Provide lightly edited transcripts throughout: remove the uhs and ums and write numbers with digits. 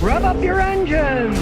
Rev up your engines!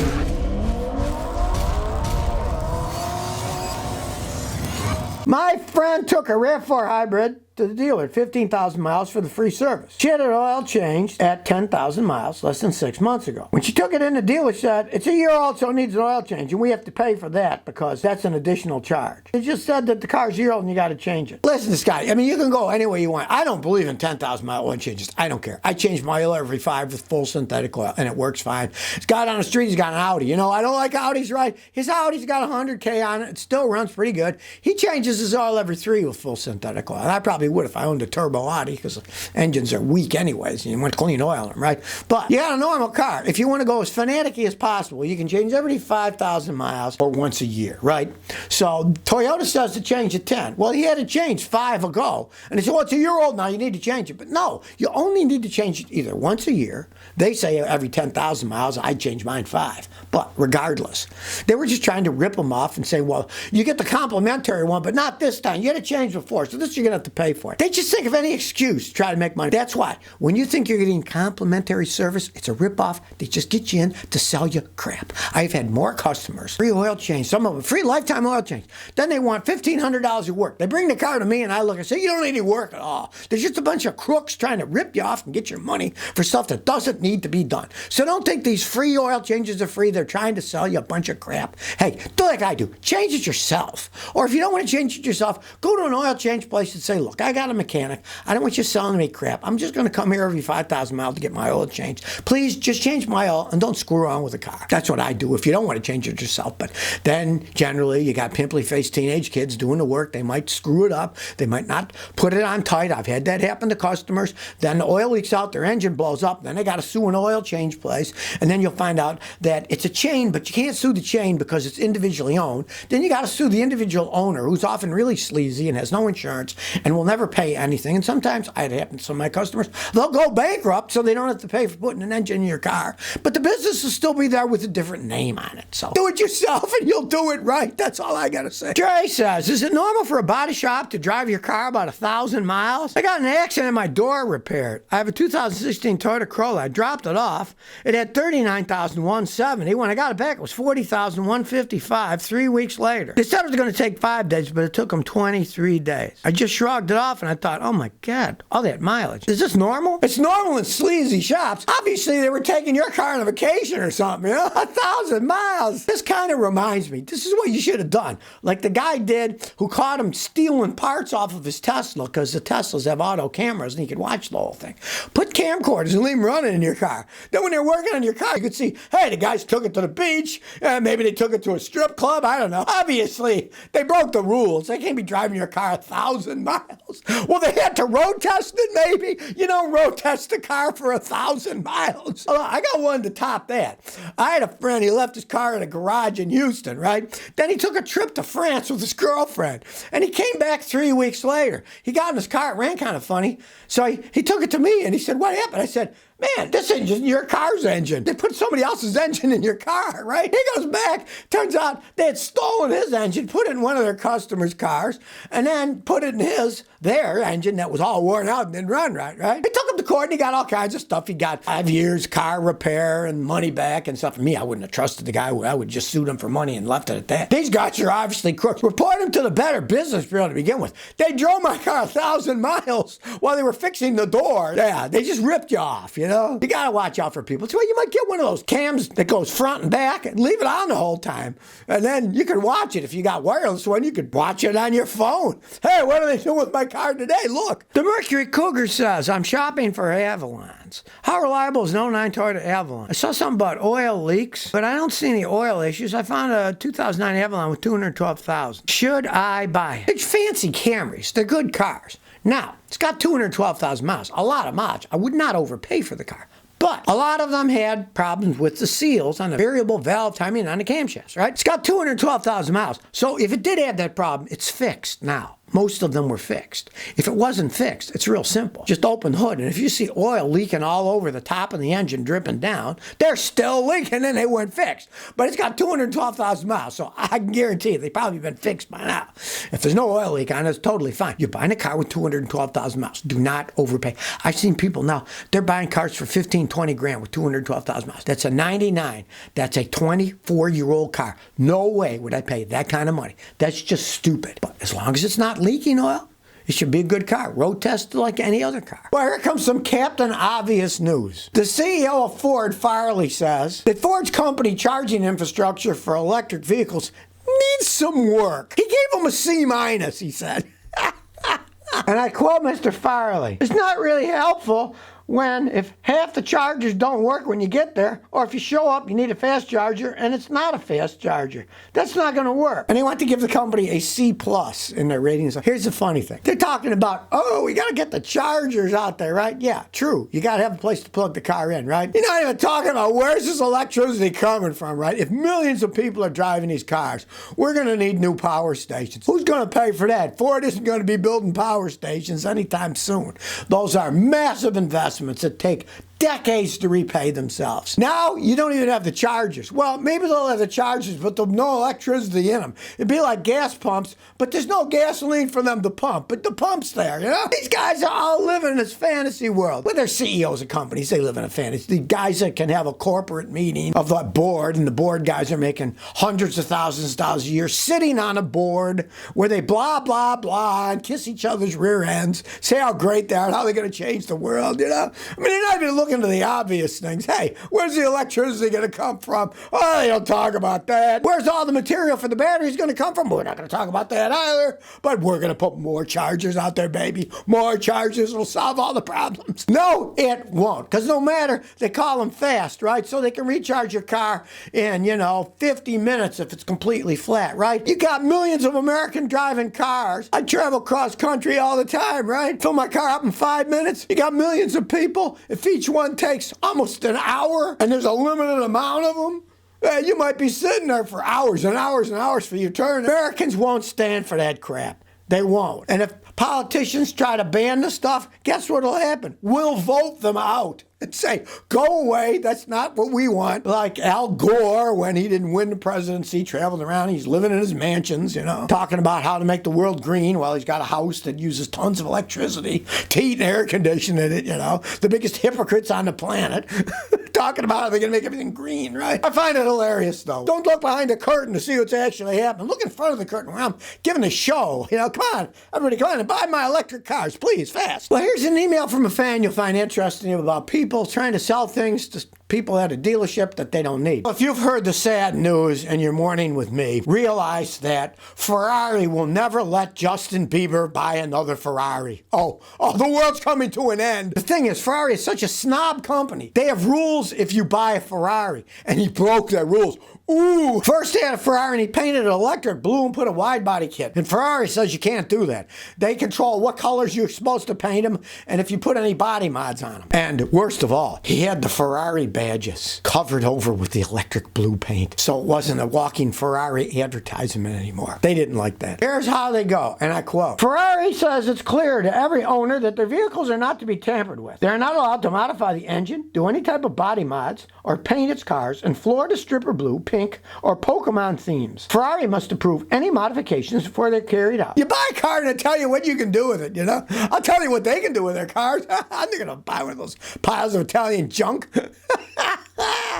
My friend took a RAV4 hybrid to the dealer, 15,000 miles for the free service. She had an oil changed at 10,000 miles less than 6 months ago. When she took it in, the dealer said, it's a year old, so it needs an oil change, and we have to pay for that because that's an additional charge. It just said that the car's a year old and you got to change it. Listen to Scotty, I mean, you can go any way you want. I don't believe in 10,000 mile oil changes. I don't care. I change my oil every 5 with full synthetic oil, and it works fine. This guy down the street, he's got an Audi. You know, I don't like Audis, right? His Audi's got 100K on it. It still runs pretty good. He changes his oil every 3 with full synthetic oil. And I probably would if I owned a turbo Audi because engines are weak anyways. You want clean oil in them, right? But you got a normal car. If you want to go as fanatic-y as possible, you can change every 5,000 miles or once a year, right? So Toyota says to change at 10. Well, he had it changed 5 ago. And they said, well, it's a year old now. You need to change it. But no, you only need to change it either once a year. They say every 10,000 miles. I change mine 5. But regardless, they were just trying to rip them off and say, well, you get the complimentary one, but not this time. You had to change before, so this you're going to have to pay for it. They just think of any excuse to try to make money. That's why when you think you're getting complimentary service, it's a ripoff. They just get you in to sell you crap. I've had more customers, free oil change, some of them free lifetime oil change. Then they want $1,500 of work. They bring the car to me and I look and say, you don't need any work at all. There's just a bunch of crooks trying to rip you off and get your money for stuff that doesn't need to be done. So don't think these free oil changes are free. They're trying to sell you a bunch of crap. Hey, do like I do. Change it yourself. Or if you don't want to change it yourself, go to an oil change place and say, look, I got a mechanic. I don't want you selling me crap. I'm just going to come here every 5,000 miles to get my oil changed. Please just change my oil and don't screw around with the car. That's what I do if you don't want to change it yourself. But then generally you got pimply-faced teenage kids doing the work. They might screw it up. They might not put it on tight. I've had that happen to customers. Then the oil leaks out, their engine blows up. Then they got to sue an oil change place. And then you'll find out that it's a chain, but you can't sue the chain because it's individually owned. Then you got to sue the individual owner, who's often really sleazy and has no insurance and will never pay anything. And sometimes, it happens to some of my customers, they'll go bankrupt so they don't have to pay for putting an engine in your car. But the business will still be there with a different name on it. So do it yourself and you'll do it right. That's all I got to say. Trey says, is it normal for a body shop to drive your car about 1,000 miles? I got an accident and my door repaired. I have a 2016 Toyota Corolla. I dropped it off. It had 39,170. When I got it back, it was 40,155 3 weeks later. They said it was going to take 5 days, but it took them 23 days. I just shrugged it off and I thought, oh my God, all that mileage. Is this normal? It's normal in sleazy shops. Obviously, they were taking your car on a vacation or something, you know? 1,000 miles. This kind of reminds me, this is what you should have done. Like the guy did who caught him stealing parts off of his Tesla because the Teslas have auto cameras and he could watch the whole thing. Put camcorders and leave them running in your car. Then when they're working on your car, you could see, hey, the guys took it to the beach. Maybe they took it to a strip club. I don't know. Obviously, they broke the rules. They can't be driving your car 1,000 miles. Well, they had to road test it, maybe. You don't road test a car for 1,000 miles. I got one to top that. I had a friend, he left his car in a garage in Houston, right? Then he took a trip to France with his girlfriend. And he came back 3 weeks later. He got in his car, it ran kind of funny. So he took it to me and he said, what happened? I said, man, this engine's your car's engine. They put somebody else's engine in your car, right? He goes back. Turns out they had stolen his engine, put it in one of their customers' cars, and then put it in their engine that was all worn out and didn't run right? He took him to court and he got all kinds of stuff. He got 5 years car repair and money back and stuff. Me, I wouldn't have trusted the guy. I would just sued him for money and left it at that. These guys are obviously crooks. Report him to the Better Business Bureau to begin with. They drove my car 1,000 miles while they were fixing the door. Yeah, they just ripped you off, you know? You gotta watch out for people. So you might get one of those cams that goes front and back and leave it on the whole time. And then you can watch it. If you got wireless one, you could watch it on your phone. Hey, what are they doing with my car today? Look. The Mercury Cougar says, I'm shopping for Avalons. How reliable is an 09 Toyota Avalon? I saw something about oil leaks, but I don't see any oil issues. I found a 2009 Avalon with 212,000. Should I buy it? It's fancy Camrys. They're good cars. Now, it's got 212,000 miles, a lot of miles. I would not overpay for the car. But a lot of them had problems with the seals on the variable valve timing on the camshafts, right? It's got 212,000 miles. So if it did have that problem, it's fixed now. most of them were fixed. If it wasn't fixed, it's real simple. Just open the hood, and if you see oil leaking all over the top of the engine dripping down, they're still leaking and they weren't fixed. But it's got 212,000 miles, so I can guarantee they've probably been fixed by now. If there's no oil leak on it, it's totally fine. You're buying a car with 212,000 miles. Do not overpay. I've seen people now, they're buying cars for 15, 20 grand with 212,000 miles. That's a 99. That's a 24-year-old car. No way would I pay that kind of money. That's just stupid. But as long as it's not leaking oil, it should be a good car. Road tested like any other car. Well, here comes some Captain Obvious news. The CEO of Ford, Farley, says that Ford's company charging infrastructure for electric vehicles needs some work. He gave them a C-, he said. And I quote Mr. Farley, "It's not really helpful when if half the chargers don't work when you get there, or if you show up, you need a fast charger, and it's not a fast charger. That's not going to work." And they want to give the company a C+ in their ratings. Here's the funny thing. They're talking about, we got to get the chargers out there, right? Yeah, true. You got to have a place to plug the car in, right? You're not even talking about where's this electricity coming from, right? If millions of people are driving these cars, we're going to need new power stations. Who's going to pay for that? Ford isn't going to be building power stations anytime soon. Those are massive investments that take decades to repay themselves. Now, you don't even have the chargers. Well, maybe they'll have the chargers, but there's no electricity in them. It'd be like gas pumps, but there's no gasoline for them to pump. But the pump's there, you know? These guys are all living in this fantasy world. Well, they're CEOs of companies. They live in a fantasy. The guys that can have a corporate meeting of the board, and the board guys are making hundreds of thousands of dollars a year sitting on a board where they blah, blah, blah, and kiss each other's rear ends, say how great they are and how they're going to change the world, you know? I mean, they're not even looking to the obvious things. Hey, where's the electricity going to come from? Oh, they don't talk about that. Where's all the material for the batteries going to come from? We're not going to talk about that either. But we're going to put more chargers out there, baby. More chargers will solve all the problems. No, it won't. Because no matter, they call them fast, right? So they can recharge your car in, 50 minutes if it's completely flat, right? You got millions of American driving cars. I travel cross country all the time, right? Fill my car up in 5 minutes. You got millions of people. If each one takes almost an hour and there's a limited amount of them, you might be sitting there for hours and hours and hours for your turn. Americans won't stand for that crap. They won't. And if politicians try to ban the stuff, guess what will happen? We'll vote them out and say, go away, that's not what we want. Like Al Gore, when he didn't win the presidency, traveled around, he's living in his mansions, talking about how to make the world green while he's got a house that uses tons of electricity to heat and air condition in it, the biggest hypocrites on the planet. Talking about how they're going to make everything green, right? I find it hilarious, though. Don't look behind the curtain to see what's actually happening. Look in front of the curtain when I'm giving a show. Come on, everybody, come on and buy my electric cars, please, fast. Well, here's an email from a fan you'll find interesting about people trying to sell things to people at a dealership that they don't need. Well, if you've heard the sad news and you're mourning with me, realize that Ferrari will never let Justin Bieber buy another Ferrari. Oh, the world's coming to an end. The thing is, Ferrari is such a snob company. They have rules if you buy a Ferrari, and he broke their rules. Ooh! First he had a Ferrari and he painted it electric blue and put a wide body kit. And Ferrari says you can't do that. They control what colors you're supposed to paint them and if you put any body mods on them. And worst of all, he had the Ferrari badges covered over with the electric blue paint. So it wasn't a walking Ferrari advertisement anymore. They didn't like that. Here's how they go, and I quote, "Ferrari says it's clear to every owner that their vehicles are not to be tampered with. They're not allowed to modify the engine, do any type of body mods, or paint its cars in Florida stripper blue, pink, or Pokemon themes. Ferrari must approve any modifications before they're carried out." You buy a car and I tell you what you can do with it, I'll tell you what they can do with their cars. I'm not going to buy one of those piles of Italian junk.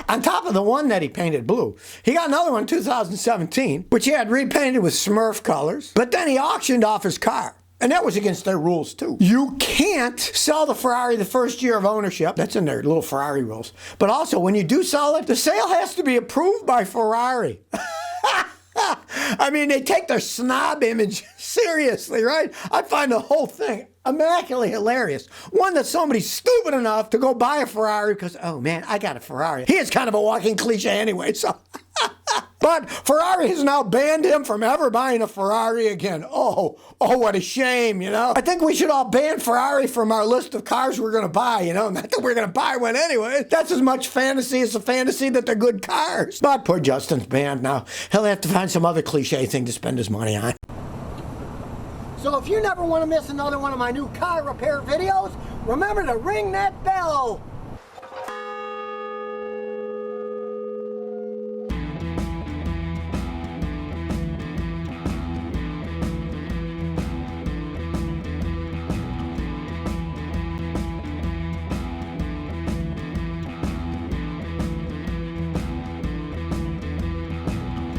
On top of the one that he painted blue, he got another one in 2017, which he had repainted with Smurf colors, but then he auctioned off his car. And that was against their rules, too. You can't sell the Ferrari the first year of ownership. That's in their little Ferrari rules. But also, when you do sell it, the sale has to be approved by Ferrari. I mean, they take their snob image seriously, right? I find the whole thing immaculately hilarious. One, that somebody's stupid enough to go buy a Ferrari because, oh man, I got a Ferrari. He is kind of a walking cliche anyway, so... But Ferrari has now banned him from ever buying a Ferrari again. Oh, what a shame, I think we should all ban Ferrari from our list of cars we're going to buy, Not that we're going to buy one anyway. That's as much fantasy as a fantasy that they're good cars. But poor Justin's banned now. He'll have to find some other cliche thing to spend his money on. So if you never want to miss another one of my new car repair videos, remember to ring that bell.